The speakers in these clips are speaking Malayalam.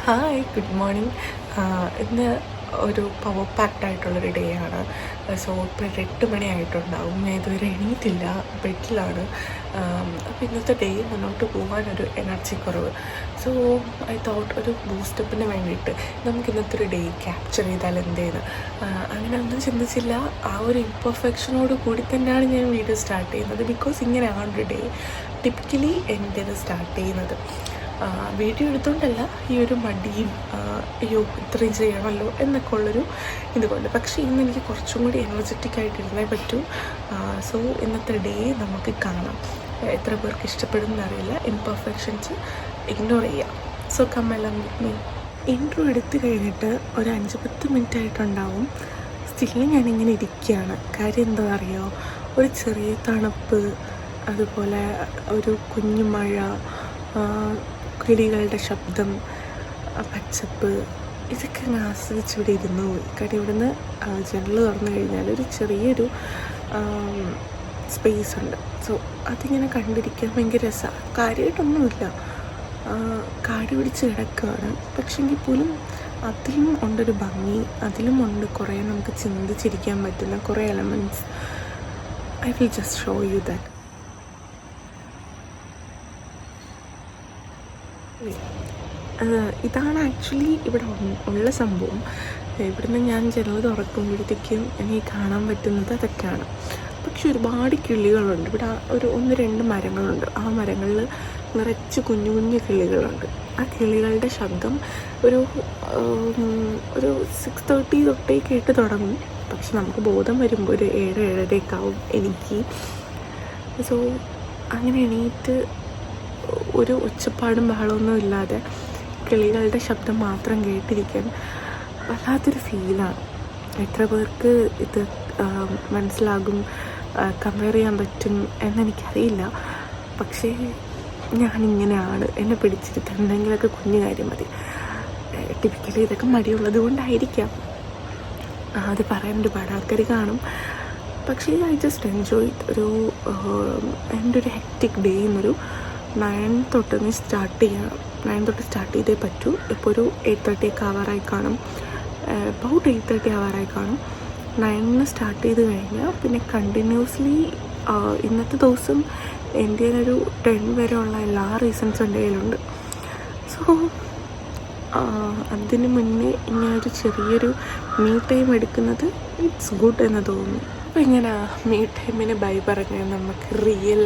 Hi, good morning. ഇന്ന് ഒരു പവർ പാക്ഡ് ആയിട്ടുള്ളൊരു ഡേ ആണ്. സോ ഇപ്പോൾ 8 മണിയായിട്ടുണ്ടാവും. ഞാൻ ഇതുവരെ എണീറ്റില്ല, ബെഡിലാണ്. അപ്പോൾ ഇന്നത്തെ ഡേ മുന്നോട്ട് പോകാനൊരു എനർജി കുറവ്. സോ ഐ തോട്ട് ഒരു ബൂസ്റ്റപ്പിന് വേണ്ടിയിട്ട് നമുക്ക് ഇന്നത്തെ ഒരു ഡേ ക്യാപ്ചർ ചെയ്താൽ എന്തേന്ന് അങ്ങനെ ഒന്നും ചിന്തിച്ചില്ല. ആ ഒരു ഇംപെർഫെക്ഷനോട് കൂടി തന്നെയാണ് ഞാൻ വീഡിയോ സ്റ്റാർട്ട് ചെയ്യുന്നത്. ബിക്കോസ് ഇങ്ങനെയാണ് ഒരു ഡേ ടിപ്പിക്കലി എൻ്റേത് സ്റ്റാർട്ട് ചെയ്യുന്നത്. വീഡിയോ എടുത്തുകൊണ്ടല്ല, ഈ ഒരു മടിയും അയ്യോ ഇത്രയും ചെയ്യണമല്ലോ എന്നൊക്കെ ഉള്ളൊരു ഇതുകൊണ്ട്. പക്ഷേ ഇന്ന് എനിക്ക് കുറച്ചും കൂടി എനർജറ്റിക് ആയിട്ടിരുന്നേ പറ്റൂ. സോ ഇന്നത്തെ ഡേ നമുക്ക് കാണാം. എത്ര പേർക്ക് ഇഷ്ടപ്പെടുമെന്ന് അറിയില്ല. ഇംപെർഫെക്ഷൻസ് ഇഗ്നോർ ചെയ്യാം. So come along with me. Intro എടുത്തു കഴിഞ്ഞിട്ട് ഒരു 5-10 മിനിറ്റ് ആയിട്ടുണ്ടാവും. സ്റ്റിൽ ഞാനിങ്ങനെ ഇരിക്കുകയാണ്. കാര്യം എന്താ അറിയോ, ഒരു ചെറിയ തണുപ്പ്, അതുപോലെ ഒരു കുഞ്ഞു മഴ, കിളികളുടെ ശബ്ദം, പച്ചപ്പ്, ഇതൊക്കെ ഞാൻ ആസ്വദിച്ച് ഇവിടെ ഇരുന്നു പോയി. കാര്യം ഇവിടുന്ന് ജനൽ തുറന്നു കഴിഞ്ഞാൽ ഒരു ചെറിയൊരു സ്പേസ് ഉണ്ട്. സോ അതിങ്ങനെ കണ്ടിരിക്കാൻ ഭയങ്കര രസമാണ്. കാര്യമായിട്ടൊന്നുമില്ല, കാട് പിടിച്ച് കിടക്കുകയാണ്. പക്ഷെങ്കിൽ പോലും അതിലും ഉണ്ടൊരു ഭംഗി, അതിലും ഉണ്ട് കുറേ നമുക്ക് ചിന്തിച്ചിരിക്കാൻ പറ്റുന്ന കുറേ elements. I will just show you that. ഇതാണ് ആക്ച്വലി ഇവിടെ ഉള്ള സംഭവം. ഇവിടുന്ന് ഞാൻ ജനൽ തുറക്കുമ്പോഴത്തേക്കും എനിക്ക് കാണാൻ പറ്റുന്നത് അതൊക്കെയാണ്. പക്ഷെ ഒരുപാട് കിളികളുണ്ട് ഇവിടെ. ഒരു 1-2 മരങ്ങളുണ്ട്. ആ മരങ്ങളിൽ നിറച്ച് കുഞ്ഞു കുഞ്ഞു കിളികളുണ്ട്. ആ കിളികളുടെ ശബ്ദം ഒരു 6:30 തൊട്ടേ കേട്ട് തുടങ്ങും. പക്ഷെ നമുക്ക് ബോധം വരുമ്പോൾ ഒരു 7-7:30 ആവും എനിക്ക്. സോ അങ്ങനെ എണീറ്റ് ഒരു ഒച്ചപ്പാടും ബഹളമൊന്നും ഇല്ലാതെ കിളികളുടെ ശബ്ദം മാത്രം കേട്ടിരിക്കാൻ വല്ലാത്തൊരു ഫീലാണ്. എത്ര പേർക്ക് ഇത് മനസ്സിലാകും, കമ്പയർ ചെയ്യാൻ പറ്റും എന്നെനിക്കറിയില്ല. പക്ഷേ ഞാനിങ്ങനെയാണ്. എന്നെ പിടിച്ചിരുത്തുണ്ടെങ്കിലൊക്കെ കുഞ്ഞു കാര്യം മതി. ടിപ്പിക്കലി ഇതൊക്കെ മടിയുള്ളത് കൊണ്ടായിരിക്കാം. അത് പറയാൻ ഒരുപാട് ആൾക്കാർ കാണും. പക്ഷേ ഐ ജസ്റ്റ് എൻജോയ്. എൻ്റെ ഒരു ഹെക്റ്റിക് ഡേ എന്നൊരു 9 തൊട്ട് സ്റ്റാർട്ട് ചെയ്യണം. 9 തൊട്ട് സ്റ്റാർട്ട് ചെയ്തേ പറ്റൂ. ഇപ്പോൾ ഒരു 8:30 ആവാറായി കാണും. അബൌട്ട് 8:30 ആവാറായി കാണും. 9 സ്റ്റാർട്ട് ചെയ്ത് കഴിഞ്ഞാൽ പിന്നെ കണ്ടിന്യൂസ്ലി ഇന്നത്തെ ദിവസം എൻ്റെ ഒരു 10 വരെയുള്ള എല്ലാ റീസൺസും എൻ്റെ കയ്യിലുണ്ട്. സോ അതിന് മുന്നേ ഇങ്ങനൊരു ചെറിയൊരു മീ ടൈം എടുക്കുന്നത് ഇറ്റ്സ് ഗുഡ് എന്ന് തോന്നുന്നു. അപ്പോൾ ഇങ്ങനെ മീ ടൈമിന് ബൈ പറഞ്ഞ് നമുക്ക് റിയൽ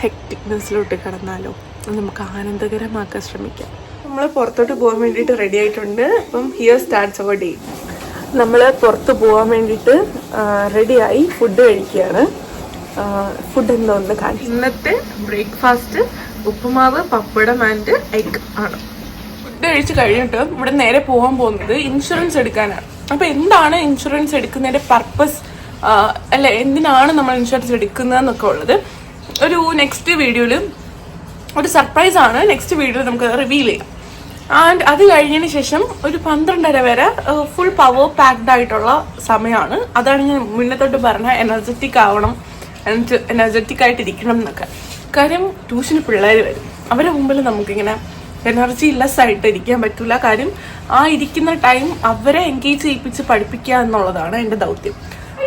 ഹെക്റ്റിക്നെസ്സിലോട്ട് കടന്നാലോ, നമുക്ക് ആനന്ദകരമാക്കാൻ ശ്രമിക്കാം. നമ്മൾ പുറത്തോട്ട് പോകാൻ വേണ്ടിയിട്ട് റെഡി ആയിട്ടുണ്ട്. അപ്പം ഹിയർ സ്റ്റാർട്ട്സ് അവർ ഡേ. നമ്മൾ പുറത്ത് പോകാൻ വേണ്ടിയിട്ട് റെഡിയായി ഫുഡ് കഴിക്കുകയാണ്. ഫുഡ് എന്തോന്ന് കാണിച്ചു. ഇന്നത്തെ breakfast uppumavu, pappadam and egg ആണ്. ഫുഡ് കഴിച്ച് കഴിഞ്ഞിട്ട് ഇവിടെ നേരെ പോകാൻ പോകുന്നത് ഇൻഷുറൻസ് എടുക്കാനാണ്. അപ്പോൾ എന്താണ് ഇൻഷുറൻസ് എടുക്കുന്നതിൻ്റെ പർപ്പസ്, അല്ല എന്തിനാണ് നമ്മൾ ഇൻഷുറൻസ് എടുക്കുന്നതെന്നൊക്കെ ഉള്ളത് ഒരു നെക്സ്റ്റ് വീഡിയോയിൽ ഒരു സർപ്രൈസാണ്. നെക്സ്റ്റ് വീഡിയോയിൽ നമുക്ക് റിവീൽ ചെയ്യാം. ആൻഡ് അത് കഴിഞ്ഞതിന് ശേഷം ഒരു 12:30 വരെ ഫുൾ പവർ പാക്ഡ് ആയിട്ടുള്ള സമയമാണ്. അതാണ് ഞാൻ മുന്നത്തോട്ട് പറഞ്ഞ എനർജറ്റിക് ആവണം, എനർജറ്റിക് ആയിട്ടിരിക്കണം എന്നൊക്കെ. കാര്യം ട്യൂഷന് പിള്ളേർ വരും. അവരുടെ മുമ്പിൽ നമുക്കിങ്ങനെ എനർജി ലെസ് ആയിട്ട് ഇരിക്കാൻ പറ്റില്ല. കാര്യം ആ ഇരിക്കുന്ന ടൈം അവരെ എൻഗേജ് ചെയ്യിപ്പിച്ച് പഠിപ്പിക്കുക എന്നുള്ളതാണ് എൻ്റെ ദൗത്യം.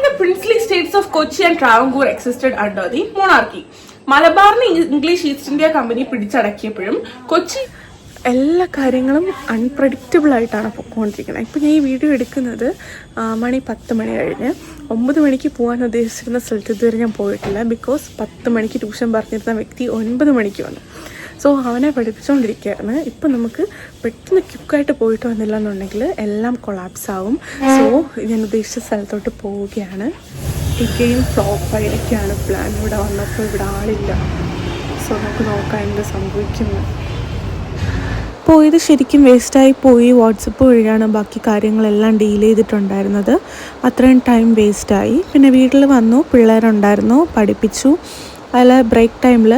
The princely states of Kochi and Travancore existed under the monarchy. മലബാറിന് ഇംഗ്ലീഷ് ഈസ്റ്റ് ഇന്ത്യ കമ്പനി പിടിച്ചടക്കിയപ്പോഴും കൊച്ചി എല്ലാ കാര്യങ്ങളും അൺപ്രഡിക്റ്റബിൾ ആയിട്ടാണ് പോയിക്കൊണ്ടിരിക്കുന്നത്. ഇപ്പം ഞാൻ ഈ വീഡിയോ എടുക്കുന്നത് മണി 10 മണി കഴിഞ്ഞ്. 9 മണിക്ക് പോകാൻ ഉദ്ദേശിച്ചിരുന്ന സ്ഥലത്ത് ഇതുവരെ ഞാൻ പോയിട്ടില്ല. ബിക്കോസ് 10 മണിക്ക് ട്യൂഷൻ പറഞ്ഞിരുന്ന വ്യക്തി 9 മണിക്ക് വന്നു. സോ അവനെ പഠിപ്പിച്ചുകൊണ്ടിരിക്കുകയായിരുന്നു. ഇപ്പം നമുക്ക് പെട്ടെന്ന് ക്വിക്കായിട്ട് പോയിട്ട് വന്നില്ല എന്നുണ്ടെങ്കിൽ എല്ലാം കൊളാപ്സ് ആവും. സോ ഞാൻ ഉദ്ദേശിച്ച സ്ഥലത്തോട്ട് പോവുകയാണ്. എഗെയിൻ ഫ്ലോപ്പായിരിക്കുകയാണ് പ്ലാൻ. ഇവിടെ വന്നപ്പോൾ ഇവിടെ ആളില്ല. സോ നമുക്ക് നോക്കാം എന്ത് സംഭവിക്കുന്നു. പോയത് ശരിക്കും വേസ്റ്റായി പോയി. വാട്സപ്പ് വഴിയാണ് ബാക്കി കാര്യങ്ങളെല്ലാം ഡീൽ ചെയ്തിട്ടുണ്ടായിരുന്നത്. അത്രയും ടൈം വേസ്റ്റായി. പിന്നെ വീട്ടിൽ വന്നു, പിള്ളേരുണ്ടായിരുന്നു, പഠിപ്പിച്ചു. അതിൽ ബ്രേക്ക് ടൈമിൽ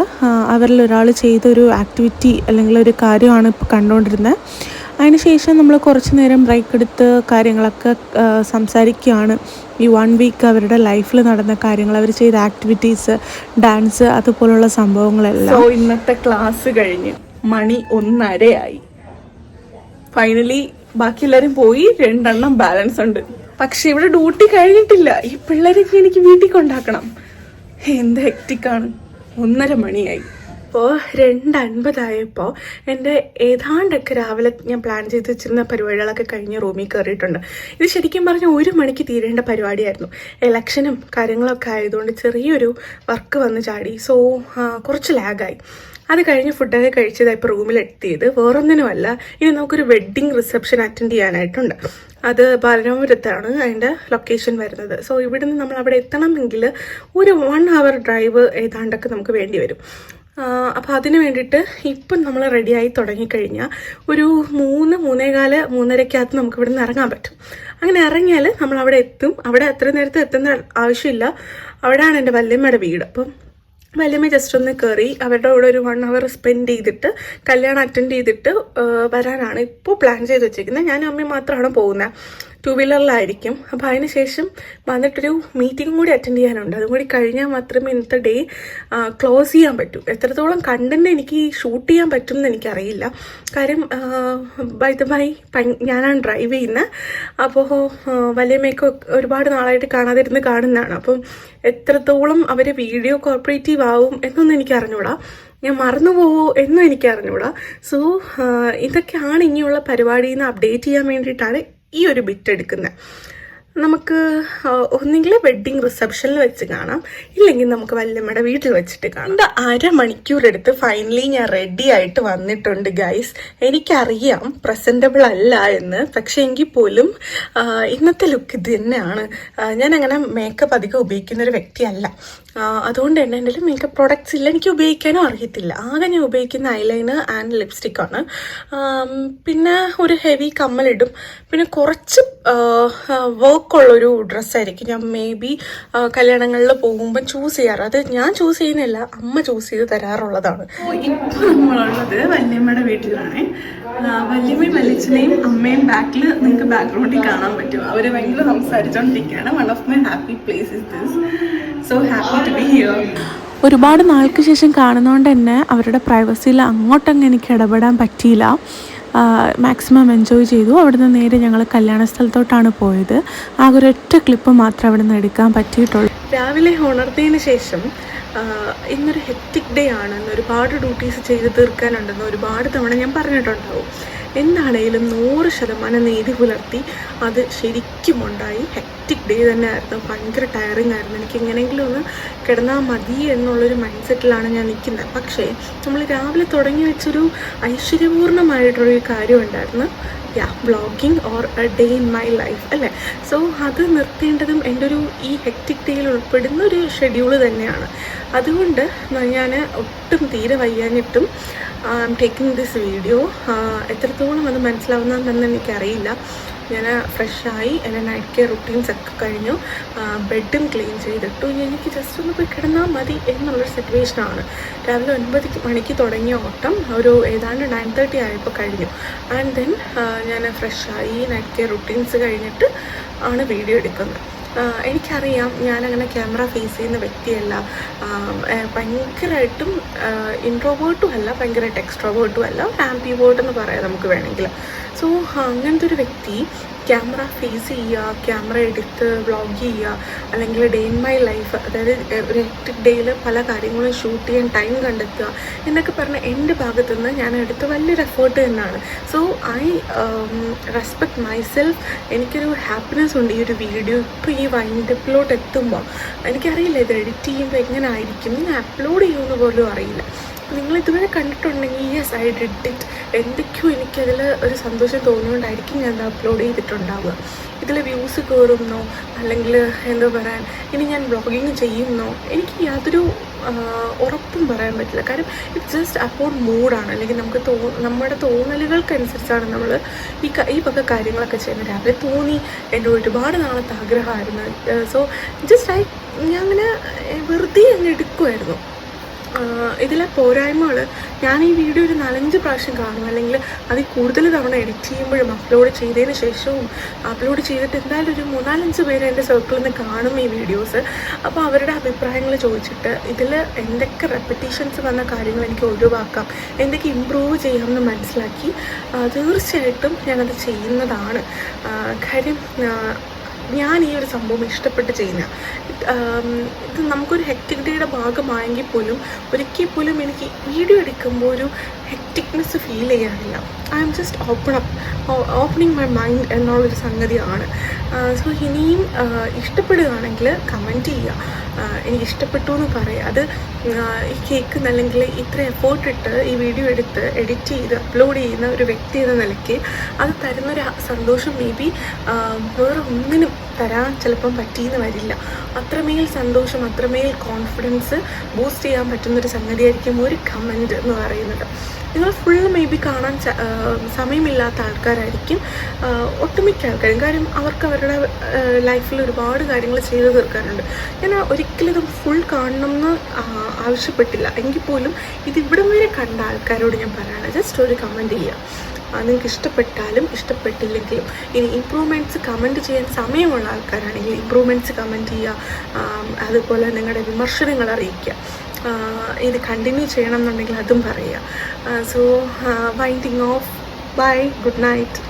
അവരിൽ ഒരാൾ ചെയ്തൊരു ആക്ടിവിറ്റി അല്ലെങ്കിൽ ഒരു കാര്യമാണ് ഇപ്പോൾ കണ്ടുകൊണ്ടിരുന്നത്. അതിന് ശേഷം നമ്മൾ കുറച്ച് നേരം ബ്രേക്ക് എടുത്ത് കാര്യങ്ങളൊക്കെ സംസാരിക്കുകയാണ്. ഈ 1 വീക്ക് അവരുടെ ലൈഫിൽ നടന്ന കാര്യങ്ങൾ, അവർ ചെയ്ത ആക്ടിവിറ്റീസ്, ഡാൻസ്, അതുപോലുള്ള സംഭവങ്ങളെല്ലാം. സോ ഇന്നത്തെ ക്ലാസ് കഴിഞ്ഞ് മണി 1:30 ആയി. ഫൈനലി ബാക്കി എല്ലാവരും പോയി, 2 ബാലൻസ് ഉണ്ട്. പക്ഷെ ഇവിടെ ഡ്യൂട്ടി കഴിഞ്ഞിട്ടില്ല. ഈ പിള്ളേരൊക്കെ എനിക്ക് വീട്ടിൽ കൊണ്ടാക്കണം. എന്ത് ഹെക്റ്റിക്കാണ്. 1:30 മണിയായി. അപ്പോൾ 2:50 എൻ്റെ ഏതാണ്ടൊക്കെ രാവിലെ ഞാൻ പ്ലാൻ ചെയ്ത് വെച്ചിരുന്ന പരിപാടികളൊക്കെ കഴിഞ്ഞ് റൂമിൽ കയറിയിട്ടുണ്ട്. ഇത് ശരിക്കും പറഞ്ഞാൽ 1 മണിക്ക് തീരേണ്ട പരിപാടിയായിരുന്നു. ഇലക്ഷനും കാര്യങ്ങളൊക്കെ ആയതുകൊണ്ട് ചെറിയൊരു വർക്ക് വന്ന് ചാടി. സോ കുറച്ച് ലാഗായി. അത് കഴിഞ്ഞ് ഫുഡൊക്കെ കഴിച്ചതായി ഇപ്പോൾ റൂമിലെത്തിയത് വേറൊന്നിനുമല്ല, ഇനി നമുക്കൊരു വെഡ്ഡിങ് റിസപ്ഷൻ അറ്റൻഡ് ചെയ്യാനായിട്ടുണ്ട്. അത് ബാലരാമപുരത്താണ് അതിൻ്റെ ലൊക്കേഷൻ വരുന്നത്. സോ ഇവിടുന്ന് നമ്മൾ അവിടെ എത്തണമെങ്കിൽ ഒരു 1 hour ഡ്രൈവ് ഏതാണ്ടൊക്കെ നമുക്ക് വേണ്ടി വരും. അപ്പോൾ അതിന് വേണ്ടിയിട്ട് ഇപ്പം നമ്മൾ റെഡിയായി തുടങ്ങിക്കഴിഞ്ഞാൽ ഒരു 3-3:15 നമുക്ക് ഇവിടെ നിന്ന് ഇറങ്ങാൻ പറ്റും. അങ്ങനെ ഇറങ്ങിയാൽ നമ്മൾ അവിടെ എത്തും. അവിടെ അത്ര നേരത്തെ എത്തുന്ന ആവശ്യമില്ല. അവിടെയാണ് എൻ്റെ വല്യമ്മയുടെ വീട്. അപ്പം വല്യമ്മ ജസ്റ്റ് ഒന്ന് കയറി അവരുടെ കൂടെ ഒരു 1 hour സ്പെൻഡ് ചെയ്തിട്ട് കല്യാണം അറ്റൻഡ് ചെയ്തിട്ട് വരാനാണ് ഇപ്പോൾ പ്ലാൻ ചെയ്ത് വെച്ചിരിക്കുന്നത്. ഞാനും അമ്മയും മാത്രമാണ് പോകുന്നത്. 2-wheeലറിലായിരിക്കും. അപ്പോൾ അതിന് ശേഷം വന്നിട്ടൊരു മീറ്റിംഗ് കൂടി അറ്റൻഡ് ചെയ്യാനുണ്ട്. അതും കൂടി കഴിഞ്ഞാൽ മാത്രമേ ഇന്നത്തെ ഡേ ക്ലോസ് ചെയ്യാൻ പറ്റൂ. എത്രത്തോളം കണ്ടന്റ് എനിക്ക് ഷൂട്ട് ചെയ്യാൻ പറ്റും എന്ന് എനിക്കറിയില്ല. കാര്യം ബൈ ഞാനാണ് ഡ്രൈവ് ചെയ്യുന്നത്. അപ്പോൾ വല്യമ്മയൊക്കെ ഒരുപാട് നാളായിട്ട് കാണാതിരുന്ന് കാണുന്നതാണ്. അപ്പം എത്രത്തോളം അവർ വീഡിയോ കോർപ്പറേറ്റീവ് ആവും എന്നൊന്നും എനിക്ക് അറിഞ്ഞൂടാ. ഞാൻ മറന്നു പോവോ എന്നും എനിക്ക് അറിഞ്ഞൂടാ. സോ ഇതൊക്കെയാണ് ഇനിയുള്ള പരിപാടിയിൽ നിന്ന് അപ്ഡേറ്റ് ചെയ്യാൻ വേണ്ടിയിട്ടാണ് ഈ ഒരു ബിറ്റ് എടുക്കുന്നത്. നമുക്ക് ഒന്നെങ്കിൽ വെഡ്ഡിങ് റിസപ്ഷനിൽ വെച്ച് കാണാം, ഇല്ലെങ്കിൽ നമുക്ക് വല്യമ്മയുടെ വീട്ടിൽ വെച്ചിട്ട് കാണാം. എൻ്റെ 1/2 മണിക്കൂർ എടുത്ത് ഫൈനലി ഞാൻ റെഡി ആയിട്ട് വന്നിട്ടുണ്ട് ഗൈസ്. എനിക്കറിയാം പ്രസൻറ്റബിൾ അല്ല എന്ന്, പക്ഷെ എങ്കിൽ പോലും ഇന്നത്തെ ലുക്ക് ഇത് തന്നെയാണ്. ഞാൻ അങ്ങനെ മേക്കപ്പ് അധികം ഉപയോഗിക്കുന്നൊരു വ്യക്തിയല്ല. അതുകൊണ്ട് തന്നെ എൻ്റെ മേക്കപ്പ് പ്രോഡക്റ്റ്സ് ഇല്ല, എനിക്ക് ഉപയോഗിക്കാനും അറിയത്തില്ല. ആകെ ഞാൻ ഉപയോഗിക്കുന്ന ഐലൈനർ ആൻഡ് ലിപ്സ്റ്റിക്കാണ്. പിന്നെ ഒരു ഹെവി കമ്മലിടും. പിന്നെ കുറച്ച് വർക്കുള്ളൊരു ഡ്രസ്സായിരിക്കും ഞാൻ മേ ബി കല്യാണങ്ങളിൽ പോകുമ്പോൾ ചൂസ് ചെയ്യാറ്. അത് ഞാൻ ചൂസ് ചെയ്യുന്നില്ല, അമ്മ ചൂസ് ചെയ്ത് തരാറുള്ളതാണ്. ഇപ്പോൾ നമ്മളുള്ളത് വല്യമ്മയുടെ വീട്ടിലാണ്. വല്യമ്മയും വല്യച്ഛനെയും അമ്മയും ബാക്കിൽ നിങ്ങൾക്ക് ബാക്ക്ഗ്രൗണ്ടിൽ കാണാൻ പറ്റും. അവർ ഭയങ്കര സംസാരിച്ചുകൊണ്ടിരിക്കുകയാണ്. One of my happy place is this. So happy to be here. ഒരുപാട് നാൾക്ക് ശേഷം കാണുന്നതുകൊണ്ട് തന്നെ അവരുടെ പ്രൈവസിയിൽ അങ്ങോട്ടങ്ങ് എനിക്ക് ഇടപെടാൻ പറ്റിയില്ല. മാക്സിമം എൻജോയ് ചെയ്തു. അവിടുന്ന് നേരെ ഞങ്ങൾ കല്യാണ സ്ഥലത്തോട്ടാണ് പോയത്. ആകെ ഒരൊറ്റ ക്ലിപ്പ് മാത്രമേ അവിടെ നിന്ന് എടുക്കാൻ പറ്റിയിട്ടുള്ളൂ. രാവിലെ ഉണർന്നതിന് ശേഷം ഇന്നൊരു ഹെക്റ്റിക് ഡേ ആണെന്ന്, ഒരുപാട് ഡ്യൂട്ടീസ് ചെയ്ത് തീർക്കാനുണ്ടെന്ന് ഒരുപാട് തവണ ഞാൻ പറഞ്ഞിട്ടുണ്ടാവും. എന്താണേലും 100% നീതി പുലർത്തി. അത് ശരിക്കും ഉണ്ടായി. ഹെക്റ്റിക് ഡേ തന്നെ ആയിരുന്നു. ഭയങ്കര ടയറിങ് ആയിരുന്നു. എനിക്ക് എങ്ങനെയെങ്കിലും ഒന്ന് കിടന്നാൽ മതി എന്നുള്ളൊരു മൈൻഡ് സെറ്റിലാണ് ഞാൻ നിൽക്കുന്നത്. പക്ഷേ നമ്മൾ രാവിലെ തുടങ്ങി വെച്ചൊരു ഐശ്വര്യപൂർണ്ണമായിട്ടൊരു കാര്യം ഉണ്ടായിരുന്നു. Vlogging or A day in my life അല്ലേ. സോ അത് നിർത്തേണ്ടതും എൻ്റെ ഒരു ഈ ഹെക്റ്റിക് ഡേയിൽ ഉൾപ്പെടുന്ന ഒരു ഷെഡ്യൂള് തന്നെയാണ്. അതുകൊണ്ട് ഞാൻ ഒട്ടും തീരെ വയ്യാഞ്ഞിട്ടും I am taking this video. എത്രത്തോളം അത് മനസ്സിലാവുന്നതെന്ന് എനിക്കറിയില്ല. ഞാൻ ഫ്രഷായി, എൻ്റെ നൈറ്റ് കെയർ റുട്ടീൻസൊക്കെ കഴിഞ്ഞു, ബെഡും ക്ലീൻ ചെയ്തിട്ടു. എനിക്ക് ജസ്റ്റ് ഒന്ന് പോയി കിടന്നാൽ മതി എന്നുള്ളൊരു സിറ്റുവേഷനാണ്. രാവിലെ 9 മണിക്ക് തുടങ്ങിയ ഓട്ടം ഒരു ഏതാണ്ട് 9:30 ആയപ്പോൾ കഴിഞ്ഞു. ആൻഡ് ദെൻ ഞാൻ ഫ്രഷായി, നൈറ്റ് കെയർ റുട്ടീൻസ് കഴിഞ്ഞിട്ട് ആണ് വീഡിയോ എടുക്കുന്നത്. എനിക്കറിയാം ഞാനങ്ങനെ ക്യാമറ ഫേസ് ചെയ്യുന്ന വ്യക്തിയല്ല. ഭയങ്കരമായിട്ടും ഇൻട്രോവേർട്ടും അല്ല, ഭയങ്കരമായിട്ട് എക്സ്ട്രോവേർട്ടും അല്ല, ആംബിവേർട്ട് എന്ന് പറയാം നമുക്ക് വേണമെങ്കിൽ. സോ അങ്ങനത്തെ ഒരു വ്യക്തി ക്യാമറ ഫേസ് ചെയ്യുക, ക്യാമറ എടുത്ത് വ്ളോഗ് ചെയ്യുക, അല്ലെങ്കിൽ ഡേ ഇൻ മൈ ലൈഫ്, അതായത് ഒരു ഹെക്റ്റിക് ഡേയിൽ പല കാര്യങ്ങളും ഷൂട്ട് ചെയ്യാൻ ടൈം കണ്ടെത്തുക എന്നൊക്കെ പറഞ്ഞ എൻ്റെ ഭാഗത്തുനിന്ന് ഞാൻ എടുത്ത വലിയൊരു എഫേർട്ട് തന്നെയാണ്. So I respect myself. എനിക്കൊരു ഹാപ്പിനെസ് ഉണ്ട് ഈ ഒരു വീഡിയോ ഇപ്പോൾ ഈ വൈൻഡപ്പിലോട്ട് എത്തുമ്പോൾ. എനിക്കറിയില്ല ഇത് എഡിറ്റ് ചെയ്യുമ്പോൾ എങ്ങനെ ആയിരിക്കും, ഞാൻ അപ്ലോഡ് ചെയ്യുമെന്ന് പോലും അറിയില്ല. നിങ്ങൾ ഇതുവരെ കണ്ടിട്ടുണ്ടെങ്കിൽ യെസ് ഐ ഡിഡ് ഇറ്റ്. എന്തൊക്കെയോ എനിക്കതിൽ ഒരു സന്തോഷം തോന്നിയോണ്ടായിരിക്കും ഞാൻ അത് അപ്ലോഡ് ചെയ്തിട്ടുണ്ടാവുക. ഇതിൽ വ്യൂസ് കയറുന്നോ അല്ലെങ്കിൽ എന്താ പറയാൻ ഇനി ഞാൻ വ്ളോഗിങ് ചെയ്യുന്നോ എനിക്ക് യാതൊരു ഉറപ്പും പറയാൻ പറ്റില്ല. കാര്യം ഇറ്റ്സ് ജസ്റ്റ് അപ്പോൺ മൂഡാണ്. അല്ലെങ്കിൽ നമുക്ക് നമ്മുടെ തോന്നലുകൾക്കനുസരിച്ചാണ് നമ്മൾ ഈ വക കാര്യങ്ങളൊക്കെ ചെയ്യുന്നത്. രാവിലെ തോന്നി, എൻ്റെ ഒരുപാട് നാളത്തെ ആഗ്രഹമായിരുന്നു. സോ ജസ്റ്റ് ഞാൻ അങ്ങനെ വെറുതെ അങ്ങ് എടുക്കുമായിരുന്നു. ഇതിലെ പോരായ്മകൾ ഞാൻ ഈ വീഡിയോ ഒരു 4-5 പ്രാവശ്യം കാണും, അല്ലെങ്കിൽ അതിൽ കൂടുതൽ തവണ എഡിറ്റ് ചെയ്യുമ്പോഴും അപ്ലോഡ് ചെയ്തതിന് ശേഷവും അപ്ലോഡ് ചെയ്തിട്ട് എന്തായാലും ഒരു 3-4-5 പേര് എൻ്റെ സർക്കിളിൽ നിന്ന് കാണും ഈ വീഡിയോസ്. അപ്പോൾ അവരുടെ അഭിപ്രായങ്ങൾ ചോദിച്ചിട്ട് ഇതിൽ എന്തൊക്കെ റെപ്പറ്റീഷൻസ് വന്ന കാര്യങ്ങൾ എനിക്ക് ഒഴിവാക്കാം, എന്തൊക്കെ ഇമ്പ്രൂവ് ചെയ്യാമെന്ന് മനസ്സിലാക്കി തീർച്ചയായിട്ടും ഞാനത് ചെയ്യുന്നതാണ്. കാര്യം ഞാൻ ഈ ഒരു സംഭവം ഇഷ്ടപ്പെട്ട് ചെയ്യുന്ന ഇത് നമുക്കൊരു ഹെക്റ്റിക് ഡേയുടെ ഭാഗമായെങ്കിൽ പോലും ഒരിക്കൽ പോലും എനിക്ക് വീഡിയോ എടുക്കുമ്പോൾ ഒരു ഹെക്റ്റിക്നെസ് ഫീൽ ചെയ്യാറില്ല. I am just opening my mind എന്നുള്ളൊരു സംഗതിയാണ്. സോ ഇനിയും ഇഷ്ടപ്പെടുകയാണെങ്കിൽ കമൻറ്റ് ചെയ്യുക, എനിക്ക് ഇഷ്ടപ്പെട്ടു എന്ന് പറയുക. അത് ഈ കേൾക്കുന്ന അല്ലെങ്കിൽ ഇത്ര എഫേർട്ട് ഇട്ട് ഈ വീഡിയോ എടുത്ത് എഡിറ്റ് ചെയ്ത് അപ്ലോഡ് ചെയ്യുന്ന ഒരു വ്യക്തി എന്ന നിലയ്ക്ക് അത് തരുന്നൊരു സന്തോഷം മേ ബി വേറെ ഒന്നിനും തരാൻ ചിലപ്പം പറ്റിയെന്ന് വരില്ല. അത്രമേൽ സന്തോഷം, അത്രമേൽ കോൺഫിഡൻസ് ബൂസ്റ്റ് ചെയ്യാൻ പറ്റുന്നൊരു സംഗതിയായിരിക്കും ഒരു കമൻറ്റ് എന്ന് പറയുന്നത്. നിങ്ങൾ ഫുൾ മേ ബി കാണാൻ സമയമില്ലാത്ത ആൾക്കാരായിരിക്കും ഒട്ടുമിക്ക ആൾക്കാരും. കാര്യം അവർക്ക് അവരുടെ ലൈഫിൽ ഒരുപാട് കാര്യങ്ങൾ ചെയ്തു തീർക്കാനുണ്ട്. ഞാൻ ഒരിക്കലും ഇത് ഫുൾ കാണണമെന്ന് ആവശ്യപ്പെട്ടില്ല. എങ്കിൽ പോലും ഇത് ഇവിടം വരെ കണ്ട ആൾക്കാരോട് ഞാൻ പറയാണ്, ജസ്റ്റ് ഒരു കമൻറ്റ് ചെയ്യുക. നിങ്ങൾക്ക് ഇഷ്ടപ്പെട്ടാലും ഇഷ്ടപ്പെട്ടില്ലെങ്കിലും ഇനി ഇമ്പ്രൂവ്മെൻറ്റ്സ് കമൻറ്റ് ചെയ്യാൻ സമയമുള്ള ആൾക്കാരാണെങ്കിൽ ഇമ്പ്രൂവ്മെൻറ്റ്സ് കമൻറ്റ് ചെയ്യുക. അതുപോലെ നിങ്ങളുടെ വിമർശനങ്ങൾ അറിയിക്കുക. ഇത് കണ്ടിന്യൂ ചെയ്യണം എന്നുണ്ടെങ്കിൽ അതും പറയുക. So winding off. Bye, good night.